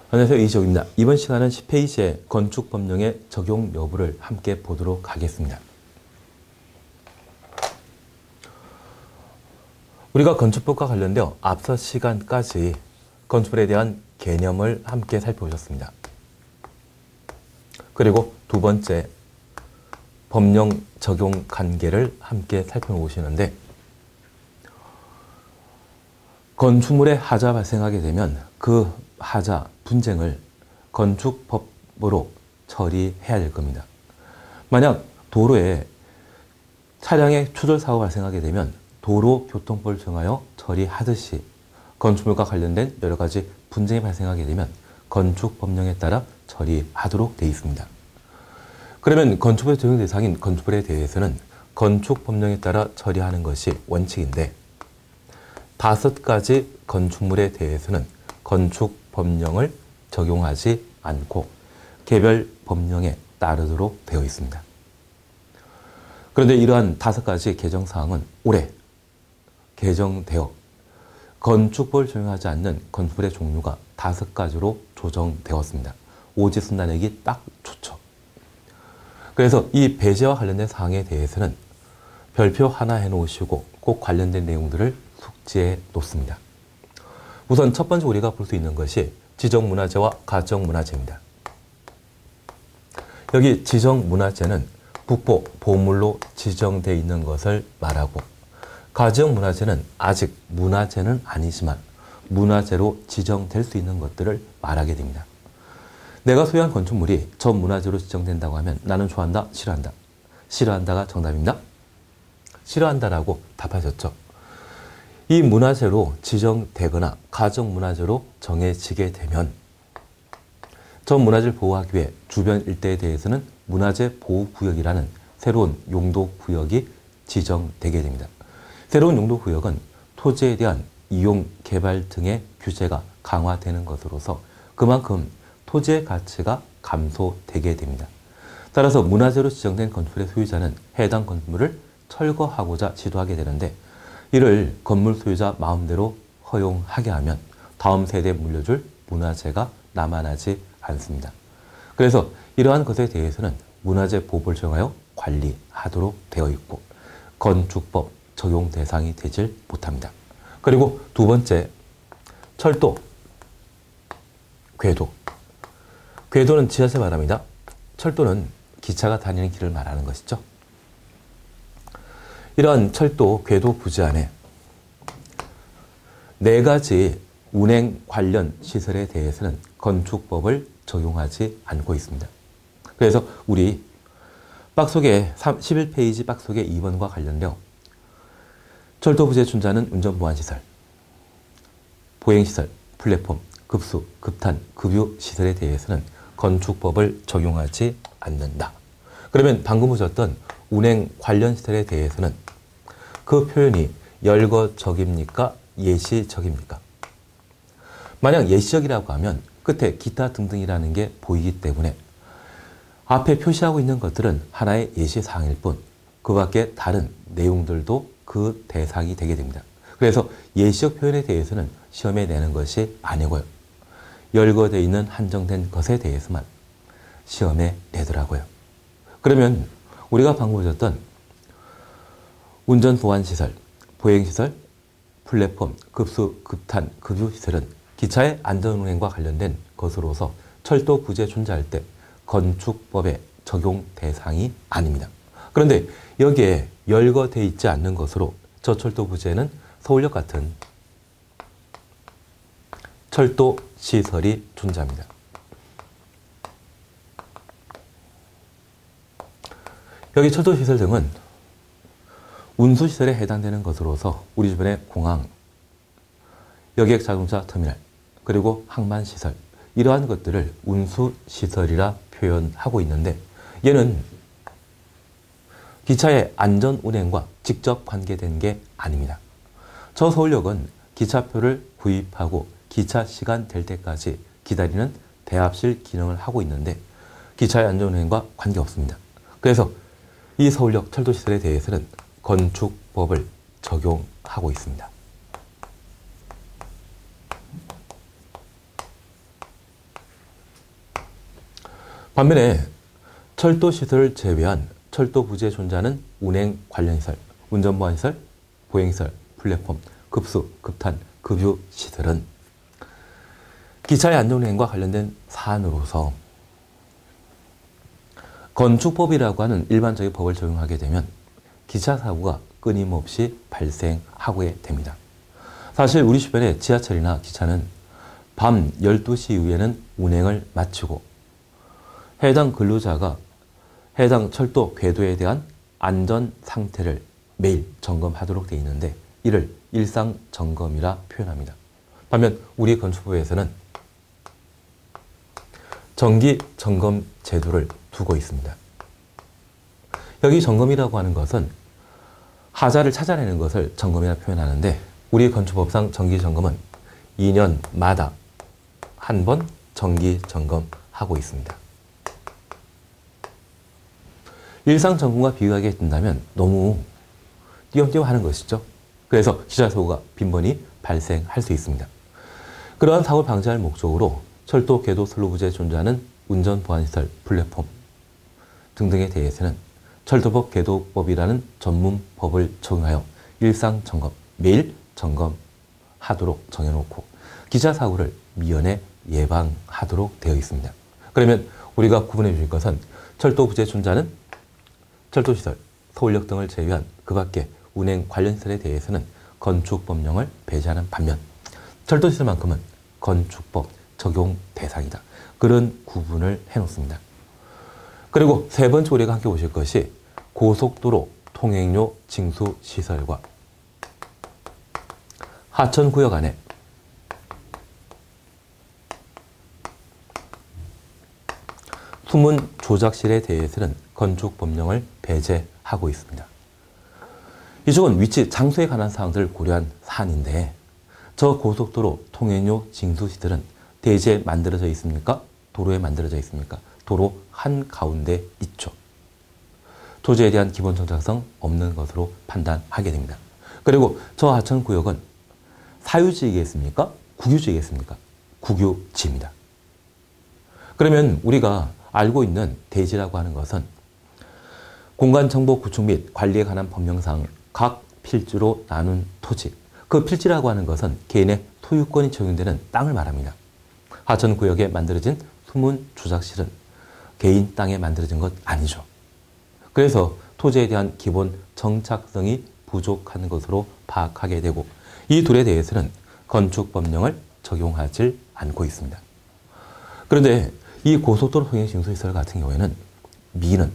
안녕하세요. 이지옥입니다. 이번 시간은 10페이지의 건축법령의 적용 여부를 함께 보도록 하겠습니다. 우리가 건축법과 관련되어 앞서 시간까지 건축법에 대한 개념을 함께 살펴보셨습니다. 그리고 두 번째, 법령 적용 관계를 함께 살펴보시는데, 건축물에 하자 발생하게 되면 그 하자, 분쟁을 건축법으로 처리해야 될 겁니다. 만약 도로에 차량의 추돌사고가 발생하게 되면 도로교통법을 정하여 처리하듯이 건축물과 관련된 여러 가지 분쟁이 발생하게 되면 건축법령에 따라 처리하도록 되어 있습니다. 그러면 건축법의 적용 대상인 건축물에 대해서는 건축법령에 따라 처리하는 것이 원칙인데, 5가지 건축물에 대해서는 건축법령을 적용하지 않고 개별 법령에 따르도록 되어 있습니다. 그런데 이러한 5가지 개정사항은 올해 개정되어 건축법을 적용하지 않는 건축물의 종류가 5가지로 조정되었습니다. 오지순단하기 딱 좋죠. 그래서 이 배제와 관련된 사항에 대해서는 별표 하나 해놓으시고 꼭 관련된 내용들을 숙지해 놓습니다. 우선 첫 번째 우리가 볼 수 있는 것이 지정문화재와 가정문화재입니다. 여기 지정문화재는 국보, 보물로 지정되어 있는 것을 말하고, 가정문화재는 아직 문화재는 아니지만 문화재로 지정될 수 있는 것들을 말하게 됩니다. 내가 소유한 건축물이 저 문화재로 지정된다고 하면 나는 좋아한다, 싫어한다. 싫어한다가 정답입니다. 싫어한다라고 답하셨죠. 이 문화재로 지정되거나 가정문화재로 정해지게 되면 전 문화재를 보호하기 위해 주변 일대에 대해서는 문화재 보호구역이라는 새로운 용도구역이 지정되게 됩니다. 새로운 용도구역은 토지에 대한 이용, 개발 등의 규제가 강화되는 것으로서 그만큼 토지의 가치가 감소되게 됩니다. 따라서 문화재로 지정된 건축물의 소유자는 해당 건물을 철거하고자 지도하게 되는데, 이를 건물 소유자 마음대로 허용하게 하면 다음 세대에 물려줄 문화재가 남아나지 않습니다. 그래서 이러한 것에 대해서는 문화재 보호를 정하여 관리하도록 되어 있고 건축법 적용 대상이 되질 못합니다. 그리고 두 번째, 철도, 궤도. 궤도는 지하철 말합니다. 철도는 기차가 다니는 길을 말하는 것이죠. 이러한 철도, 궤도 부지 안에 4가지 운행 관련 시설에 대해서는 건축법을 적용하지 않고 있습니다. 그래서 우리 박 속에 11페이지 박 속에 2번과 관련되어 철도 부지에 준하는 운전보안시설, 보행시설, 플랫폼, 급수, 급탄, 급유 시설에 대해서는 건축법을 적용하지 않는다. 그러면 방금 보셨던 운행 관련 시설에 대해서는 그 표현이 열거적입니까? 예시적입니까? 만약 예시적이라고 하면 끝에 기타 등등이라는 게 보이기 때문에 앞에 표시하고 있는 것들은 하나의 예시사항일 뿐 그 밖에 다른 내용들도 그 대상이 되게 됩니다. 그래서 예시적 표현에 대해서는 시험에 내는 것이 아니고요. 열거되어 있는 한정된 것에 대해서만 시험에 내더라고요. 그러면 우리가 방금 보셨던 운전보안시설, 보행시설, 플랫폼, 급수, 급탄, 급유시설은 기차의 안전운행과 관련된 것으로서 철도 부지에 존재할 때 건축법의 적용 대상이 아닙니다. 그런데 여기에 열거되어 있지 않는 것으로 저 철도 부지에는 서울역 같은 철도 시설이 존재합니다. 여기 철도시설 등은 운수시설에 해당되는 것으로서 우리 주변의 공항, 여객자동차 터미널, 그리고 항만시설, 이러한 것들을 운수시설이라 표현하고 있는데, 얘는 기차의 안전운행과 직접 관계된 게 아닙니다. 저 서울역은 기차표를 구입하고 기차 시간 될 때까지 기다리는 대합실 기능을 하고 있는데 기차의 안전운행과 관계없습니다. 그래서 이 서울역 철도시설에 대해서는 건축법을 적용하고 있습니다. 반면에 철도 시설을 제외한 철도 부지에 존재하는 운행 관련 시설, 운전 보안 시설, 보행 시설, 플랫폼, 급수, 급탄, 급유 시설은 기차의 안전운행과 관련된 사안으로서 건축법이라고 하는 일반적인 법을 적용하게 되면 기차 사고가 끊임없이 발생하게 됩니다. 사실 우리 주변의 지하철이나 기차는 밤 12시 이후에는 운행을 마치고 해당 근로자가 해당 철도 궤도에 대한 안전 상태를 매일 점검하도록 되어 있는데 이를 일상 점검이라 표현합니다. 반면 우리 건축법에서는 정기 점검 제도를 두고 있습니다. 여기 점검이라고 하는 것은 하자를 찾아내는 것을 점검이라 표현하는데 우리 건축법상 정기 점검은 2년마다 한 번 정기 점검하고 있습니다. 일상 점검과 비교하게 된다면 너무 띄엄띄엄 하는 것이죠. 그래서 기차 사고가 빈번히 발생할 수 있습니다. 그러한 사고를 방지할 목적으로 철도 궤도 선로 부지에 존재하는 운전 보안 시설, 플랫폼 등등에 대해서는 철도법 궤도법이라는 전문 법을 적용하여 일상 점검, 매일 점검하도록 정해놓고 기차 사고를 미연에 예방하도록 되어 있습니다. 그러면 우리가 구분해 주실 것은 철도 부지에 존재하는 철도시설, 서울역 등을 제외한 그 밖에 운행 관련 시설에 대해서는 건축법령을 배제하는 반면 철도시설만큼은 건축법 적용 대상이다. 그런 구분을 해놓습니다. 그리고 세 번째 우리가 함께 보실 것이 고속도로 통행료 징수 시설과 하천구역 안에 숨은 조작실에 대해서는 건축법령을 배제하고 있습니다. 이쪽은 위치, 장소에 관한 사항들을 고려한 사안인데 저 고속도로 통행료 징수시설은 대지에 만들어져 있습니까? 도로에 만들어져 있습니까? 도로 한가운데 있죠. 토지에 대한 기본 정착성 없는 것으로 판단하게 됩니다. 그리고 저 하천구역은 사유지이겠습니까? 국유지이겠습니까? 국유지입니다. 그러면 우리가 알고 있는 대지라고 하는 것은 공간정보 구축 및 관리에 관한 법령상 각 필지로 나눈 토지, 그 필지라고 하는 것은 개인의 소유권이 적용되는 땅을 말합니다. 하천구역에 만들어진 숨은 조작실은 개인 땅에 만들어진 것 아니죠. 그래서 토지에 대한 기본 정착성이 부족한 것으로 파악하게 되고 이 둘에 대해서는 건축법령을 적용하지 않고 있습니다. 그런데 이 고속도로 통행 징수시설 같은 경우에는 미는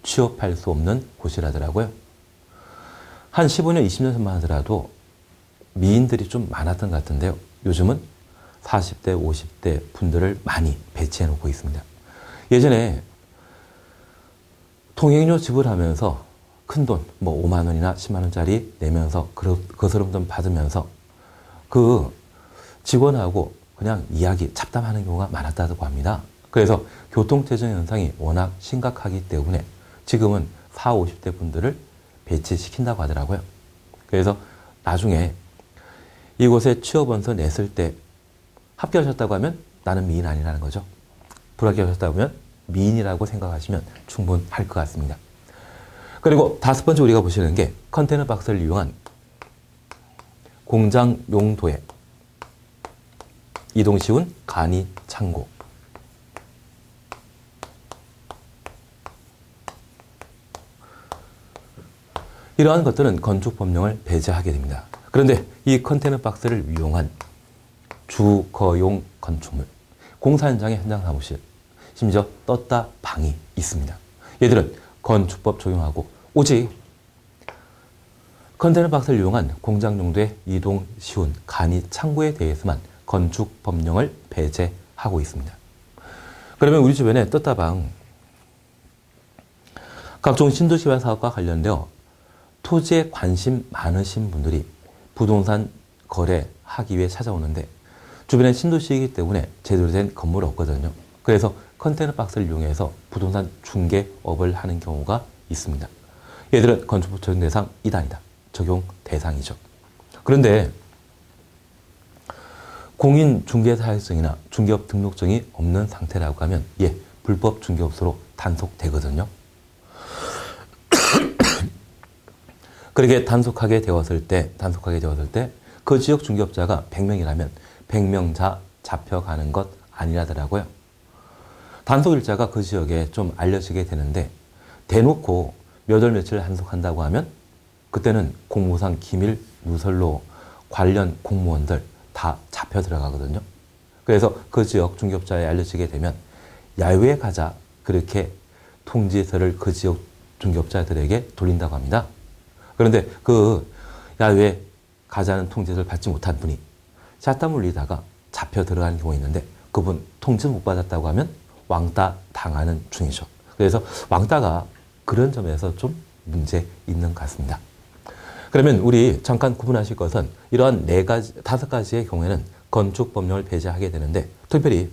취업할 수 없는 곳이라더라고요. 한 15년, 20년 전만 하더라도 미인들이 좀 많았던 것 같은데요. 요즘은 40대, 50대 분들을 많이 배치해 놓고 있습니다. 예전에 통행료 지불하면서 큰돈, 뭐 5만 원이나 10만 원짜리 내면서 거스름 돈 받으면서 그 직원하고 그냥 이야기, 잡담하는 경우가 많았다고 합니다. 그래서 교통체증 현상이 워낙 심각하기 때문에 지금은 40, 50대 분들을 배치시킨다고 하더라고요. 그래서 나중에 이곳에 취업원서 냈을 때 합격하셨다고 하면 나는 미인 아니라는 거죠. 불합격하셨다고 하면 미인이라고 생각하시면 충분할 것 같습니다. 그리고 다섯 번째 우리가 보시는 게 컨테이너 박스를 이용한 공장 용도에 이동 쉬운 간이 창고. 이러한 것들은 건축법령을 배제하게 됩니다. 그런데 이 컨테이너 박스를 이용한 주거용 건축물, 공사 현장의 현장 사무실, 심지어 떴다 방이 있습니다. 얘들은 건축법 적용하고 오직 컨테이너 박스를 이용한 공장 용도의 이동 쉬운 간이 창고에 대해서만 건축법령을 배제하고 있습니다. 그러면 우리 주변에 떴다 방, 각종 신도시화 사업과 관련되어 토지에 관심 많으신 분들이 부동산 거래하기 위해 찾아오는데 주변에 신도시이기 때문에 제대로 된 건물이 없거든요. 그래서 컨테이너 박스를 이용해서 부동산 중개업을 하는 경우가 있습니다. 얘들은 건축법 적용 대상 2단이다. 적용 대상이죠. 그런데 공인 중개사회성이나 중개업 등록증이 없는 상태라고 하면 불법 중개업소로 단속되거든요. 그렇게 단속하게 되었을 때 그 지역 중개업자가 100명이라면 100명 잡혀가는 것 아니라더라고요. 단속일자가 그 지역에 좀 알려지게 되는데 대놓고 몇 월 며칠 단속한다고 하면 그때는 공무상 기밀 누설로 관련 공무원들 다 잡혀 들어가거든요. 그래서 그 지역 중개업자에 알려지게 되면 야외에 가자 그렇게 통지서를 그 지역 중개업자들에게 돌린다고 합니다. 그런데 그 야외에 가자는 통지서를 받지 못한 분이 샷다 물리다가 잡혀 들어가는 경우가 있는데 그분 통지 못 받았다고 하면 왕따 당하는 중이죠. 그래서 왕따가 그런 점에서 좀 문제 있는 것 같습니다. 그러면 우리 잠깐 구분하실 것은 이러한 5가지의 경우에는 건축법령을 배제하게 되는데 특별히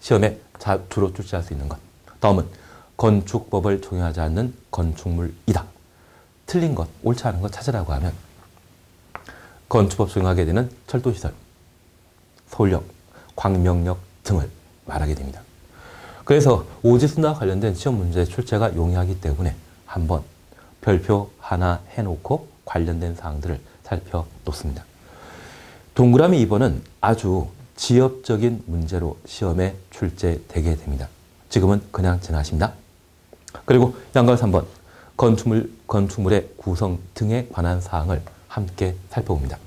시험에 주로 출제할 수 있는 것. 다음은 건축법을 적용하지 않는 건축물이다. 틀린 것, 옳지 않은 것 찾으라고 하면 건축법 적용하게 되는 철도시설, 서울역, 광명역 등을 말하게 됩니다. 그래서 오지순나와 관련된 시험 문제 출제가 용이하기 때문에 한번 별표 하나 해놓고 관련된 사항들을 살펴놓습니다. 동그라미 2번은 아주 지엽적인 문제로 시험에 출제되게 됩니다. 지금은 그냥 지나십니다. 그리고 양가 3번 건축물의 구성 등에 관한 사항을 함께 살펴봅니다.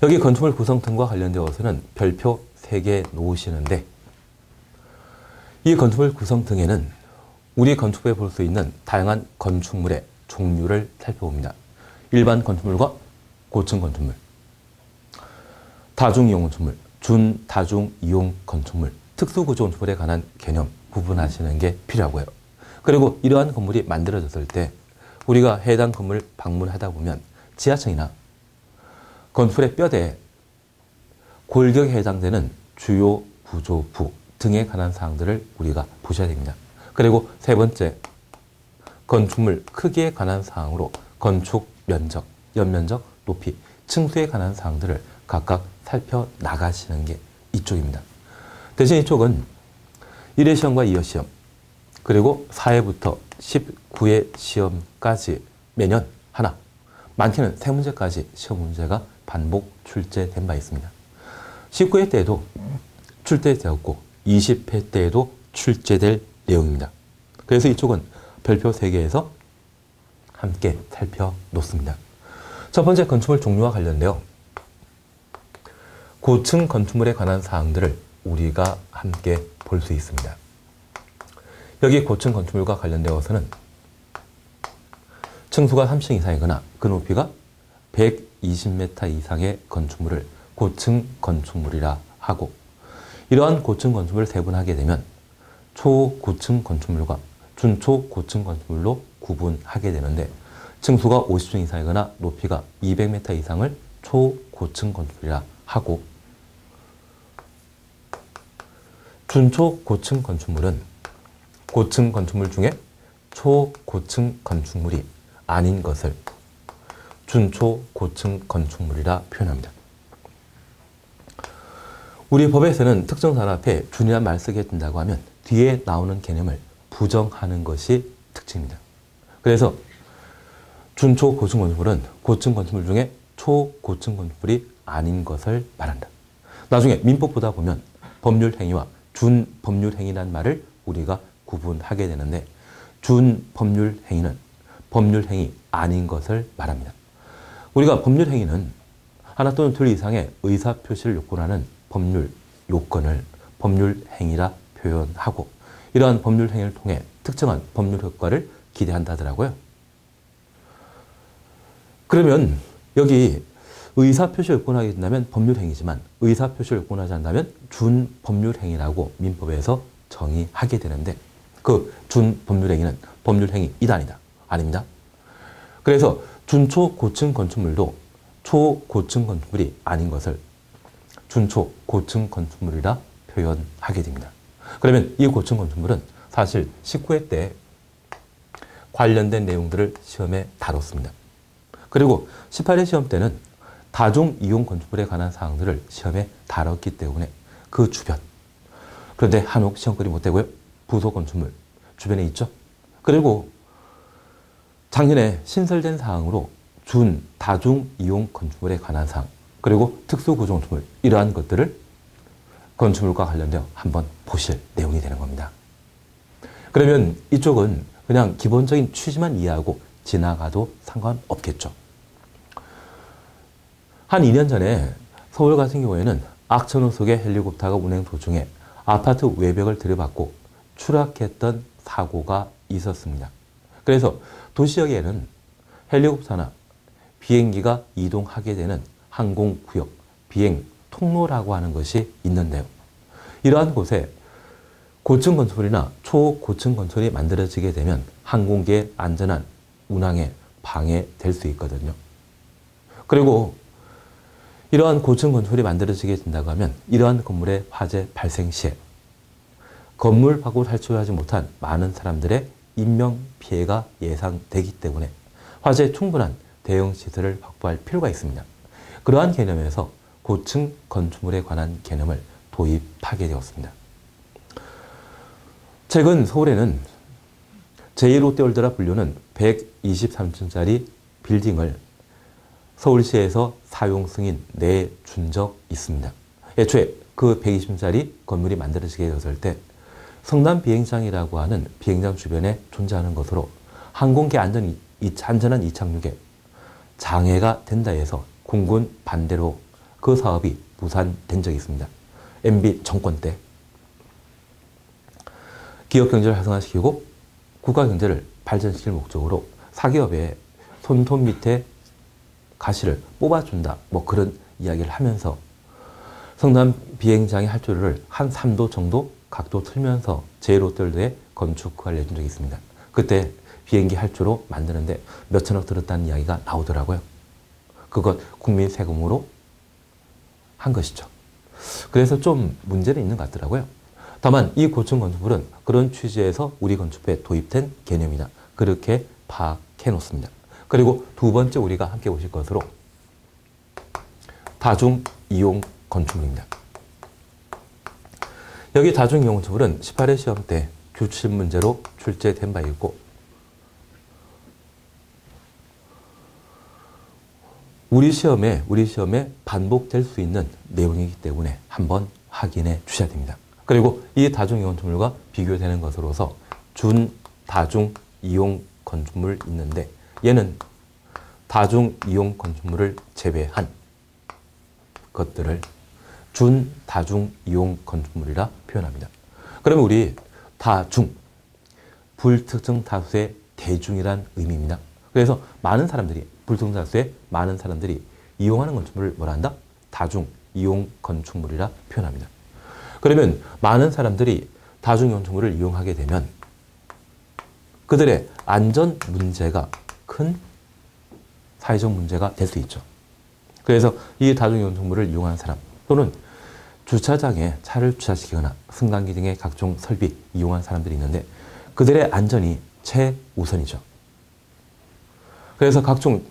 여기 건축물 구성 등과 관련되어서는 별표 3개 놓으시는데 이 건축물 구성 등에는 우리 건축부에 볼 수 있는 다양한 건축물의 종류를 살펴봅니다. 일반 건축물과 고층 건축물, 다중이용 건축물, 준다중이용 건축물, 특수구조 건축물에 관한 개념 구분하시는 게 필요하고요. 그리고 이러한 건물이 만들어졌을 때 우리가 해당 건물 방문하다 보면 지하층이나 건축물의 뼈대에 골격에 해당되는 주요 구조부 등에 관한 사항들을 우리가 보셔야 됩니다. 그리고 세 번째, 건축물 크기에 관한 사항으로 건축 면적, 연면적, 높이, 층수에 관한 사항들을 각각 살펴나가시는 게 이쪽입니다. 대신 이쪽은 1회 시험과 2회 시험, 그리고 4회부터 19회 시험까지 매년 하나, 많게는 3문제까지 시험 문제가 반복 출제된 바 있습니다. 19회 때에도 출제되었고 20회 때에도 출제될 내용입니다. 그래서 이쪽은 별표 3개에서 함께 살펴놓습니다. 첫 번째 건축물 종류와 관련되어 고층 건축물에 관한 사항들을 우리가 함께 볼 수 있습니다. 여기 고층 건축물과 관련되어서는 층수가 3층 이상이거나 그 높이가 120m 이상의 건축물을 고층 건축물이라 하고 이러한 고층 건축물을 세분하게 되면 초고층 건축물과 준초고층 건축물로 구분하게 되는데 층수가 50층 이상이거나 높이가 200m 이상을 초고층 건축물이라 하고 준초고층 건축물은 고층 건축물 중에 초고층 건축물이 아닌 것을 준초고층 건축물이라 표현합니다. 우리 법에서는 특정 단어 앞에 준이란 말을 쓰게 된다고 하면 뒤에 나오는 개념을 부정하는 것이 특징입니다. 그래서 준초고층 건축물은 고층 건축물 중에 초고층 건축물이 아닌 것을 말한다. 나중에 민법 보다 보면 법률 행위와 준법률 행위라는 말을 우리가 구분하게 되는데 준법률 행위는 법률 행위 아닌 것을 말합니다. 우리가 법률 행위는 하나 또는 둘 이상의 의사표시를 요건하는 법률 요건을 법률 행위라 표현하고 이러한 법률 행위를 통해 특정한 법률 효과를 기대한다 하더라고요. 그러면 여기 의사표시를 요건하게 된다면 법률 행위지만 의사표시를 요건하지 않는다면 준법률 행위라고 민법에서 정의하게 되는데 그 준법률 행위는 법률 행위 이단이다. 아닙니다. 그래서 준초고층 건축물도 초고층 건축물이 아닌 것을 준초고층 건축물이라 표현하게 됩니다. 그러면 이 고층 건축물은 사실 19회 때 관련된 내용들을 시험에 다뤘습니다. 그리고 18회 시험 때는 다중이용 건축물에 관한 사항들을 시험에 다뤘기 때문에 그 주변. 그런데 한옥 시험거리 못 되고요. 부속 건축물 주변에 있죠. 그리고 작년에 신설된 사항으로 준 다중이용 건축물에 관한 사항, 그리고 특수구조건축물, 이러한 것들을 건축물과 관련되어 한번 보실 내용이 되는 겁니다. 그러면 이쪽은 그냥 기본적인 취지만 이해하고 지나가도 상관없겠죠. 한 2년 전에 서울 같은 경우에는 악천후 속에 헬리콥터가 운행 도중에 아파트 외벽을 들이받고 추락했던 사고가 있었습니다. 그래서 도시역에는 헬리콥터나 비행기가 이동하게 되는 항공구역, 비행 통로라고 하는 것이 있는데요. 이러한 곳에 고층 건축물이나 초고층 건축물이 만들어지게 되면 항공기의 안전한 운항에 방해될 수 있거든요. 그리고 이러한 고층 건축물이 만들어지게 된다고 하면 이러한 건물의 화재 발생 시에 건물 밖으로 탈출하지 못한 많은 사람들의 인명피해가 예상되기 때문에 화재에 충분한 대응 시설을 확보할 필요가 있습니다. 그러한 개념에서 고층 건축물에 관한 개념을 도입하게 되었습니다. 최근 서울에는 제1롯데월드라 불리는 123층짜리 빌딩을 서울시에서 사용 승인 내준 적 있습니다. 애초에 그 120층짜리 건물이 만들어지게 되었을 때 성남 비행장이라고 하는 비행장 주변에 존재하는 것으로 항공기 안전한 이착륙에 장애가 된다 해서 공군 반대로 그 사업이 무산된 적이 있습니다. MB 정권 때 기업 경제를 활성화시키고 국가 경제를 발전시킬 목적으로 사기업의 손톱 밑에 가시를 뽑아준다, 뭐 그런 이야기를 하면서 성남 비행장의 활주로를 한 3도 정도 각도 틀면서 제1롯데월드에 건축허가를 내준 적이 있습니다. 그때 비행기 활주로 만드는데 몇천억 들었다는 이야기가 나오더라고요. 그것 국민 세금으로 한 것이죠. 그래서 좀 문제는 있는 것 같더라고요. 다만 이 고층 건축물은 그런 취지에서 우리 건축부에 도입된 개념이다, 그렇게 파악해 놓습니다. 그리고 두 번째 우리가 함께 보실 것으로 다중이용 건축물입니다. 여기 다중이용 건축물은 18회 시험 때 규칙 문제로 출제된 바 있고 우리 시험에 반복될 수 있는 내용이기 때문에 한번 확인해 주셔야 됩니다. 그리고 이 다중이용 건축물과 비교되는 것으로서 준 다중이용 건축물 있는데 얘는 다중이용 건축물을 제외한 것들을 준 다중이용 건축물이라 표현합니다. 그러면 우리 다중, 불특정 다수의 대중이란 의미입니다. 그래서 많은 사람들이, 불특정 다수의 많은 사람들이 이용하는 건축물을 뭐라 한다? 다중이용 건축물이라 표현합니다. 그러면 많은 사람들이 다중이용 건축물을 이용하게 되면 그들의 안전 문제가 큰 사회적 문제가 될 수 있죠. 그래서 이 다중이용 건축물을 이용하는 사람 또는 주차장에 차를 주차시키거나 승강기 등의 각종 설비 이용한 사람들이 있는데 그들의 안전이 최우선이죠. 그래서 각종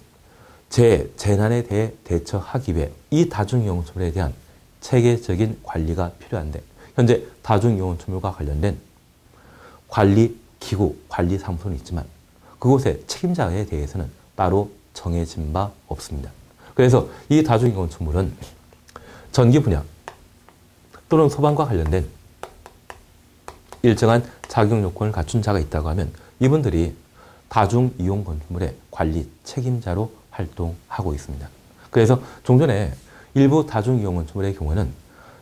재난에 대해 대처하기 위해 이 다중이용 건축물에 대한 체계적인 관리가 필요한데 현재 다중이용 건축물과 관련된 관리 기구, 관리 사무소는 있지만 그곳의 책임자에 대해서는 따로 정해진 바 없습니다. 그래서 이 다중이용 건축물은 전기 분야 또는 소방과 관련된 일정한 자격 요건을 갖춘 자가 있다고 하면 이분들이 다중이용 건축물의 관리 책임자로 활동하고 있습니다. 그래서 종전에 일부 다중이용 건축물의 경우에는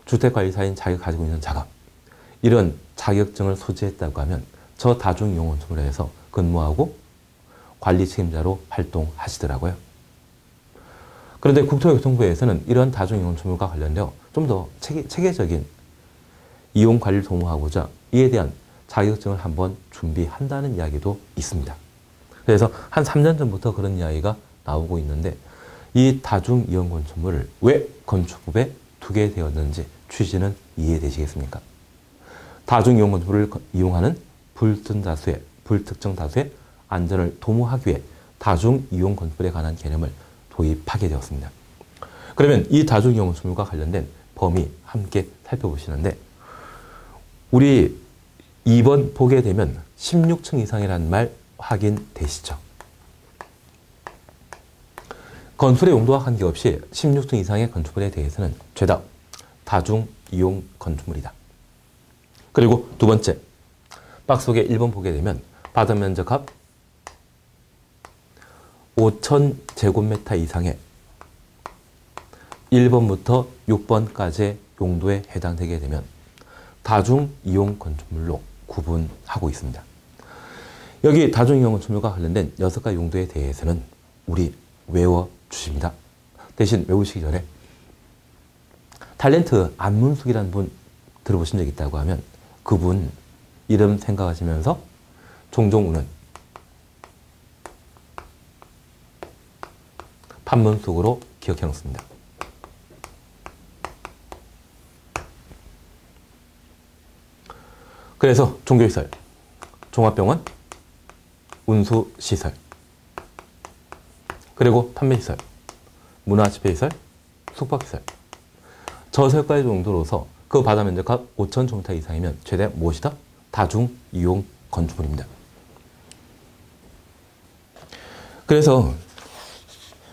주택관리사인 자격을 가지고 있는 자가 이런 자격증을 소지했다고 하면 저 다중이용 건축물에서 근무하고 관리 책임자로 활동하시더라고요. 그런데 국토교통부에서는 이런 다중이용 건축물과 관련되어 좀 더 체계적인 이용 관리를 도모하고자 이에 대한 자격증을 한번 준비한다는 이야기도 있습니다. 그래서 한 3년 전부터 그런 이야기가 나오고 있는데 이 다중이용 건축물을 왜 건축법에 두게 되었는지 취지는 이해되시겠습니까? 다중이용 건축물을 이용하는 불특정 다수의 안전을 도모하기 위해 다중이용 건축물에 관한 개념을 도입하게 되었습니다. 그러면 이 다중이용 건축물과 관련된 범위 함께 살펴보시는데 우리 2번 보게 되면 16층 이상이라는 말 확인되시죠? 건설의 용도와 관계없이 16층 이상의 건축물에 대해서는 죄다 다중이용 건축물이다. 그리고 두 번째, 박스 속에 1번 보게 되면 바닥 면적합 5,000제곱미터 이상의 1번부터 6번까지의 용도에 해당되게 되면 다중이용 건축물로 구분하고 있습니다. 여기 다중이용 건축물과 관련된 6가지 용도에 대해서는 우리 외워주십니다. 대신 외우시기 전에 탤런트 안문숙이라는 분 들어보신 적 있다고 하면 그분 이름 생각하시면서 종종 우는 판문숙으로 기억해 놓습니다. 그래서 종교시설, 종합병원, 운수시설, 그리고 판매시설, 문화집회시설, 숙박시설, 저세가지 정도로서 그 바다 면적합 5,000제곱미터 이상이면 최대 무엇이다? 다중이용 건축물입니다. 그래서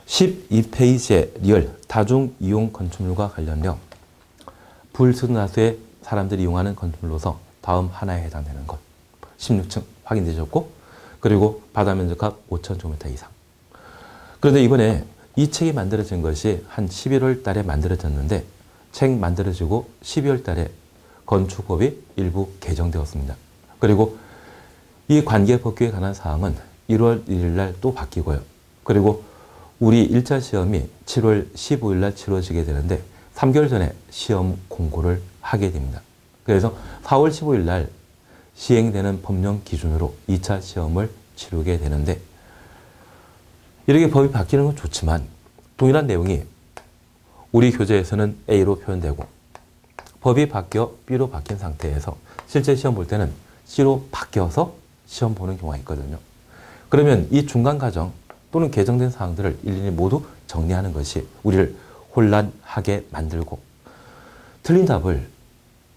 12페이지의 리얼 다중이용 건축물과 관련되어 불순다수의 사람들이 이용하는 건축물로서 다음 하나에 해당되는 것 16층 확인되셨고 그리고 바다 면적합 5,000제곱미터 이상. 그런데 이번에 이 책이 만들어진 것이 한 11월 달에 만들어졌는데 책 만들어지고 12월 달에 건축법이 일부 개정되었습니다. 그리고 이 관계법규에 관한 사항은 1월 1일 날 또 바뀌고요. 그리고 우리 1차 시험이 7월 15일 날 치러지게 되는데 3개월 전에 시험 공고를 하게 됩니다. 그래서 4월 15일 날 시행되는 법령 기준으로 2차 시험을 치르게 되는데 이렇게 법이 바뀌는 건 좋지만 동일한 내용이 우리 교재에서는 A로 표현되고 법이 바뀌어 B로 바뀐 상태에서 실제 시험 볼 때는 C로 바뀌어서 시험 보는 경우가 있거든요. 그러면 이 중간 과정 또는 개정된 사항들을 일일이 모두 정리하는 것이 우리를 혼란하게 만들고 틀린 답을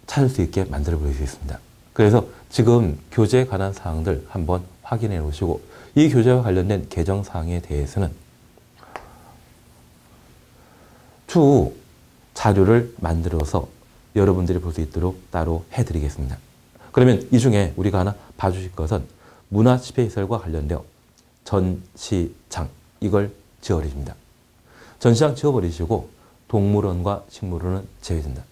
찾을 수 있게 만들어 버릴 수 있습니다. 그래서 지금 교재에 관한 사항들 한번 확인해 놓으시고 이 교재와 관련된 개정 사항에 대해서는 추후 자료를 만들어서 여러분들이 볼 수 있도록 따로 해드리겠습니다. 그러면 이 중에 우리가 하나 봐주실 것은 문화집회시설과 관련되어 전시장 이걸 지워버립니다. 전시장 지워버리시고 동물원과 식물원은 제외된다.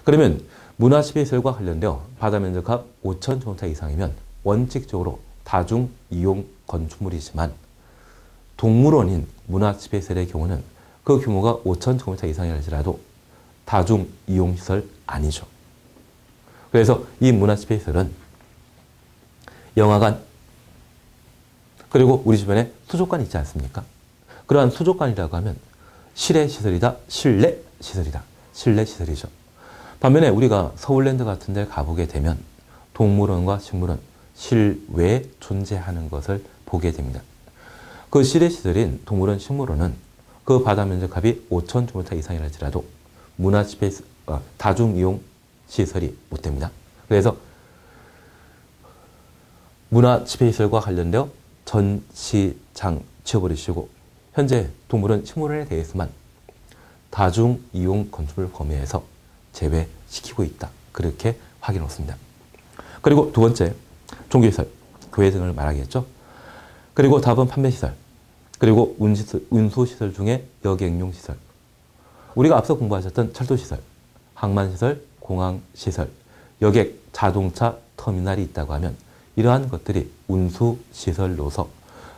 그러면 문화집회시설과 관련되어 바다 면적합 5,000제곱미터 이상이면 원칙적으로 다중이용 건축물이지만 동물원인 문화집회시설의 경우는 그 규모가 5,000제곱미터 이상이라도 다중이용시설 아니죠. 그래서 이 문화집회시설은 영화관 그리고 우리 주변에 수족관 있지 않습니까? 그러한 수족관이라고 하면 실외시설이다, 실내시설이다, 실내시설이죠. 반면에 우리가 서울랜드 같은 데 가보게 되면 동물원과 식물원 실외에 존재하는 것을 보게 됩니다. 그 실외시설인 동물원, 식물원은 그 바다 면적합이 5,000제곱미터 이상이라도 문화집회 다중이용 시설이 못 됩니다. 그래서 문화집회시설과 관련되어 전시장 지워버리시고 현재 동물원, 식물원에 대해서만 다중이용 건축물 범위에서 제외시키고 있다. 그렇게 확인해 놓습니다. 그리고 두 번째, 종교시설, 교회 등을 말하겠죠. 그리고 다음은 판매시설, 그리고 운수시설 중에 여객용시설, 우리가 앞서 공부하셨던 철도시설, 항만시설, 공항시설, 여객, 자동차 터미널이 있다고 하면 이러한 것들이 운수시설로서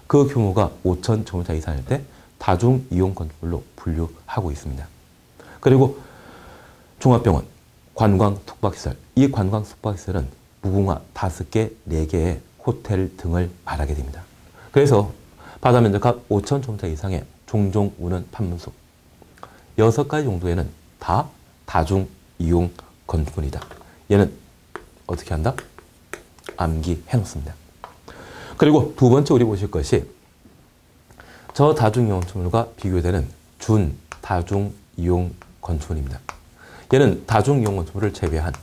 그 규모가 5,000제곱미터 이상일 때 다중이용 건축물로 분류하고 있습니다. 그리고 종합병원, 관광 숙박시설, 이 관광 숙박시설은 무궁화 5개, 4개의 호텔 등을 말하게 됩니다. 그래서 바다 면적합 5,000제곱미터 이상의 종종 우는 판문숙 6가지 정도에는 다 다중이용 건축물이다. 얘는 어떻게 한다? 암기해 놓습니다. 그리고 두 번째 우리 보실 것이 저 다중이용 건축물과 비교되는 준, 다중이용 건축물입니다. 얘는 다중이용 건축물을 제외한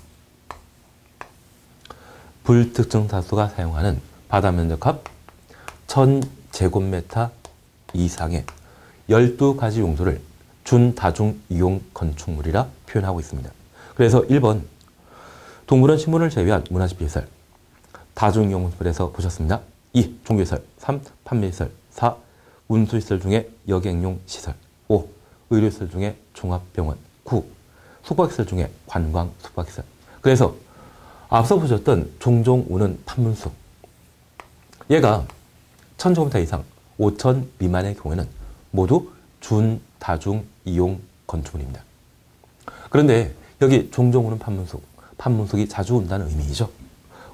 불특정 다수가 사용하는 바다 면적합 1000제곱미터 이상의 12가지 용도를 준다중이용 건축물이라 표현하고 있습니다. 그래서 1번 동물원 식물을 제외한 문화시설 다중이용 건축물에서 보셨습니다. 2. 종교시설 3. 판매시설 4. 운수시설 중에 여객용 시설 5. 의료시설 중에 종합병원 9. 숙박시설 중에 관광 숙박시설. 그래서 앞서 보셨던 종종 우는 판문수 얘가 1000제곱미터 이상 5000 미만의 경우에는 모두 준다중이용 건축물입니다. 그런데 여기 종종 우는 판문수 판문숙이 자주 운다는 의미이죠.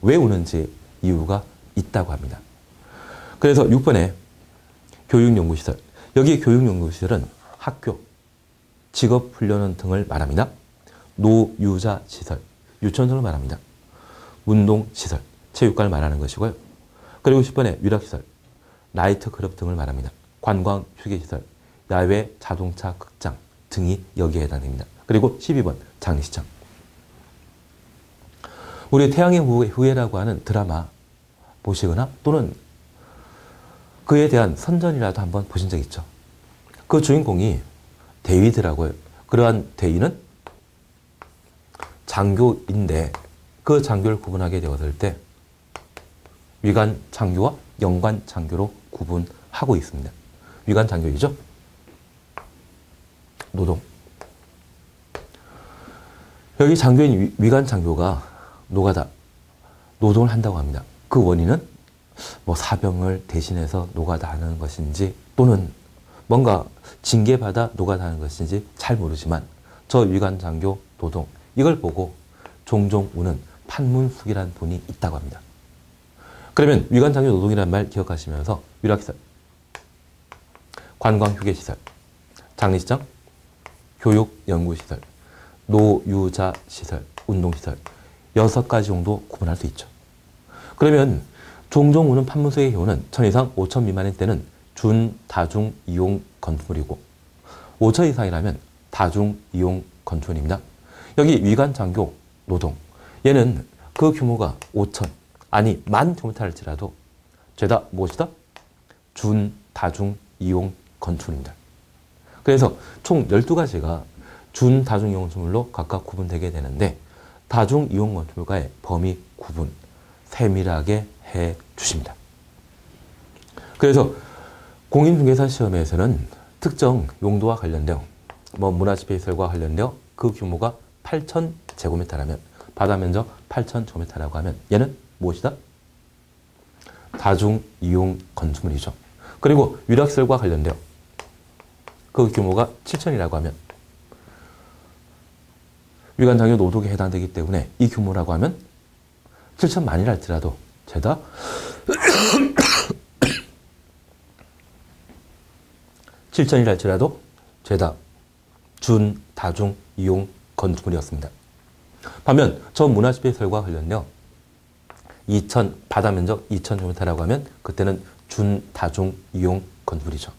왜 우는지 이유가 있다고 합니다. 그래서 6번에 교육연구시설 여기 교육연구시설은 학교, 직업훈련원 등을 말합니다. 노유자시설, 유치원 등을 말합니다. 운동시설, 체육관을 말하는 것이고요. 그리고 10번에 위락시설, 나이트클럽 등을 말합니다. 관광 휴게시설, 야외 자동차 극장 등이 여기에 해당됩니다. 그리고 12번 장례식장. 우리 태양의 후예라고 하는 드라마 보시거나 또는 그에 대한 선전이라도 한번 보신 적 있죠. 그 주인공이 대위더라고요. 그러한 대위는 장교인데 그 장교를 구분하게 되었을 때 위관 장교와 영관 장교로 구분하고 있습니다. 위관 장교이죠. 노동. 여기 장교인 위관 장교가 노가다, 노동을 한다고 합니다. 그 원인은 뭐 사병을 대신해서 노가다 하는 것인지 또는 뭔가 징계받아 노가다 하는 것인지 잘 모르지만 저 위관 장교 노동 이걸 보고 종종 우는 판문숙이라는 분이 있다고 합니다. 그러면 위관 장교 노동이라는 말 기억하시면서 위락시설, 관광휴게시설, 장례식장, 교육연구시설, 노유자시설, 운동시설 6가지 정도 구분할 수 있죠. 그러면 종종 우는 판문숙의 경우는 1000 이상 5000 미만일 때는 준다중이용 건축물이고 5000 이상이라면 다중이용 건축물입니다. 여기 위관 장교 노동 얘는 그 규모가 5000 아니 10,000제곱미터 할지라도 죄다 무엇이다? 준다중이용 건축물입니다. 그래서 총 12가지가 준다중이용 건축물로 각각 구분되게 되는데 다중이용 건축물과의 범위 구분 세밀하게 해 주십니다. 그래서 공인중개사 시험에서는 특정 용도와 관련되어 문화집회시설과 관련되어 그 규모가 8000제곱미터라면 바다 면적 8000제곱미터라고 하면 얘는 무엇이다? 다중이용 건축물이죠. 그리고 위락시설과 관련되어 그 규모가 7000이라고 하면 위관장교 노동에 해당되기 때문에 이 규모라고 하면 7000만이라 할지라도 죄다 7000이라 할지라도 죄다 준다중이용 건축물이었습니다. 반면 저 문화집회시설과 관련되어 2000 바다 면적 2000제곱미터라고 하면 그때는 준다중이용 건축물이죠.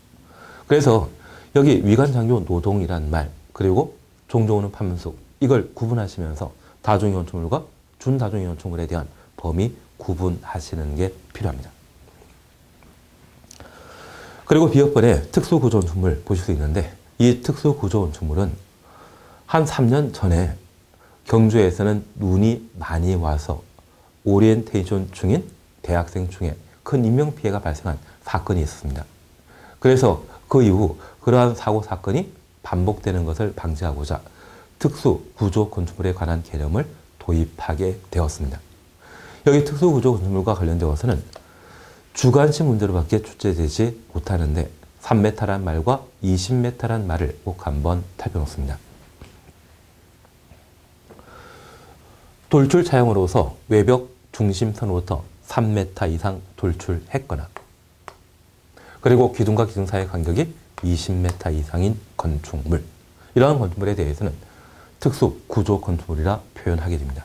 그래서 여기 위관장교 노동이란 말 그리고 종종 우는 판문숙 이걸 구분하시면서 다중이용 건축물과 준다중이용 건축물에 대한 범위 구분하시는 게 필요합니다. 그리고 B역번에 특수구조 건축물 보실 수 있는데 이 특수구조 건축물은 한 3년 전에 경주에서는 눈이 많이 와서 오리엔테이션 중인 대학생 중에 큰 인명피해가 발생한 사건이 있었습니다. 그래서 그 이후 그러한 사고 사건이 반복되는 것을 방지하고자 특수구조 건축물에 관한 개념을 도입하게 되었습니다. 여기 특수구조 건축물과 관련되어서는 주관식 문제로밖에 출제되지 못하는데 3m란 말과 20m란 말을 꼭 한번 살펴놓습니다. 돌출 차용으로서 외벽 중심선으로부터 3m 이상 돌출했거나 그리고 기둥과 기둥 사이의 간격이 20m 이상인 건축물 이러한 건축물에 대해서는 특수 구조 건축물이라 표현하게 됩니다.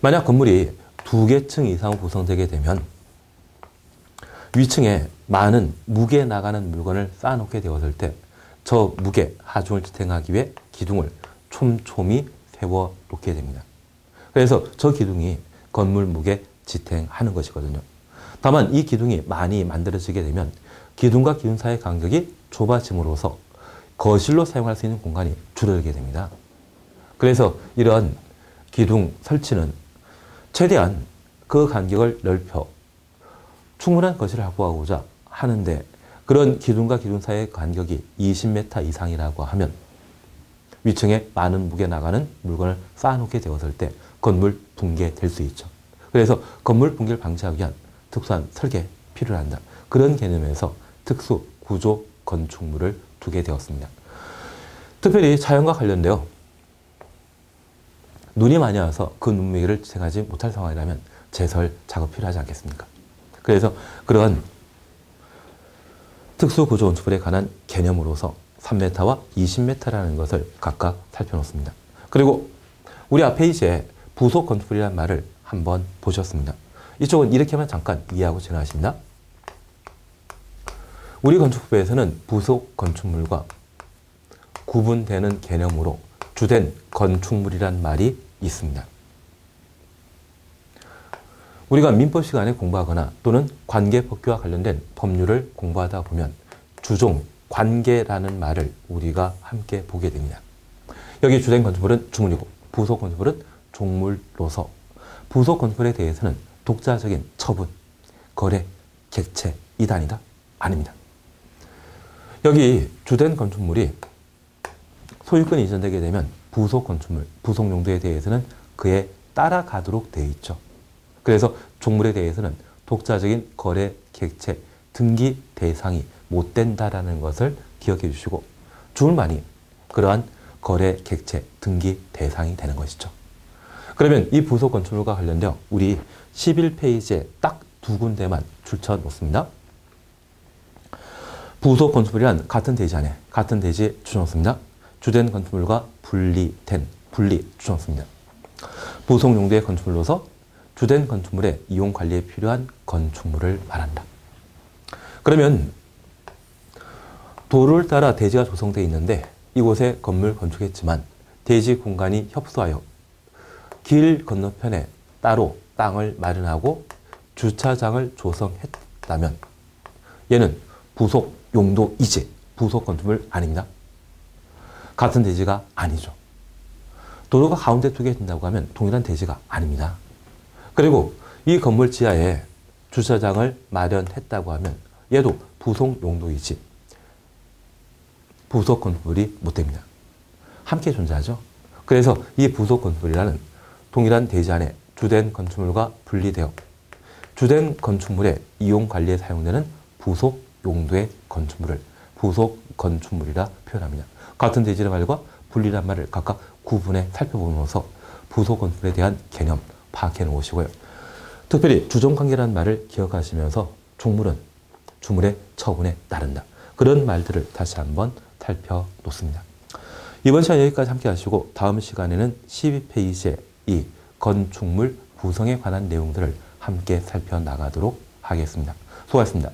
만약 건물이 2개 층 이상 구성되게 되면 위층에 많은 무게 나가는 물건을 쌓아놓게 되었을 때 저 무게 하중을 지탱하기 위해 기둥을 촘촘히 세워 놓게 됩니다. 그래서 저 기둥이 건물 무게 지탱하는 것이거든요. 다만 이 기둥이 많이 만들어지게 되면 기둥과 기둥 사이의 간격이 좁아짐으로써 거실로 사용할 수 있는 공간이 줄어들게 됩니다. 그래서 이러한 기둥 설치는 최대한 그 간격을 넓혀 충분한 거실을 확보하고자 하는데, 그런 기둥과 기둥 사이의 간격이 20m 이상이라고 하면 위층에 많은 무게 나가는 물건을 쌓아놓게 되었을 때 건물 붕괴될 수 있죠. 그래서 건물 붕괴를 방지하기 위한 특수한 설계 필요한다. 그런 개념에서 특수 구조 건축물을 두게 되었습니다. 특별히 자연과 관련되어 눈이 많이 와서 그 눈무게를 지탱하지 못할 상황이라면 제설 작업 필요하지 않겠습니까? 그래서 그러한 특수구조 건축물에 관한 개념으로서 3m와 20m라는 것을 각각 살펴놓습니다. 그리고 우리 앞에 이제 부속 건축물이라는 말을 한번 보셨습니다. 이쪽은 이렇게만 잠깐 이해하고 지나가십니다. 우리 건축법에서는 부속 건축물과 구분되는 개념으로 주된 건축물이란 말이 있습니다. 우리가 민법 시간에 공부하거나 또는 관계법규와 관련된 법률을 공부하다 보면 주종, 관계라는 말을 우리가 함께 보게 됩니다. 여기 주된 건축물은 주물이고 부속 건축물은 종물로서 부속 건축물에 대해서는 독자적인 처분, 거래, 객체, 이단이다? 아닙니다. 여기 주된 건축물이 소유권이 이전되게 되면 부속 건축물, 부속 용도에 대해서는 그에 따라가도록 되어 있죠. 그래서 종물에 대해서는 독자적인 거래, 객체, 등기 대상이 못 된다라는 것을 기억해 주시고 주물만이 그러한 거래, 객체, 등기 대상이 되는 것이죠. 그러면 이 부속 건축물과 관련되어 우리 11페이지에 딱 두 군데만 줄쳐 놓습니다. 부속 건축물이란 같은 대지 안에, 같은 대지에 줄여놓습니다. 주된 건축물과 분리된, 분리 줄여놓습니다. 부속 용도의 건축물로서 주된 건축물의 이용 관리에 필요한 건축물을 말한다. 그러면 도로를 따라 대지가 조성되어 있는데 이곳에 건물 건축했지만 대지 공간이 협소하여 길 건너편에 따로 땅을 마련하고 주차장을 조성했다면 얘는 부속 용도이지 부속 건축물 아닙니다. 같은 대지가 아니죠. 도로가 가운데 두게 된다고 하면 동일한 대지가 아닙니다. 그리고 이 건물 지하에 주차장을 마련했다고 하면 얘도 부속 용도이지 부속 건축물이 못 됩니다. 함께 존재하죠. 그래서 이 부속 건축물이라는 동일한 대지 안에 주된 건축물과 분리되어 주된 건축물의 이용 관리에 사용되는 부속 용도의 건축물을 부속 건축물이라 표현합니다. 같은 대지란 말과 분리란 말을 각각 구분해 살펴보면서 부속 건축물에 대한 개념 파악해 놓으시고요. 특별히 주종관계라는 말을 기억하시면서 종물은 주물의 처분에 따른다. 그런 말들을 다시 한번 살펴놓습니다. 이번 시간 여기까지 함께 하시고 다음 시간에는 12페이지의 이 건축물 구성에 관한 내용들을 함께 살펴나가도록 하겠습니다. 수고하셨습니다.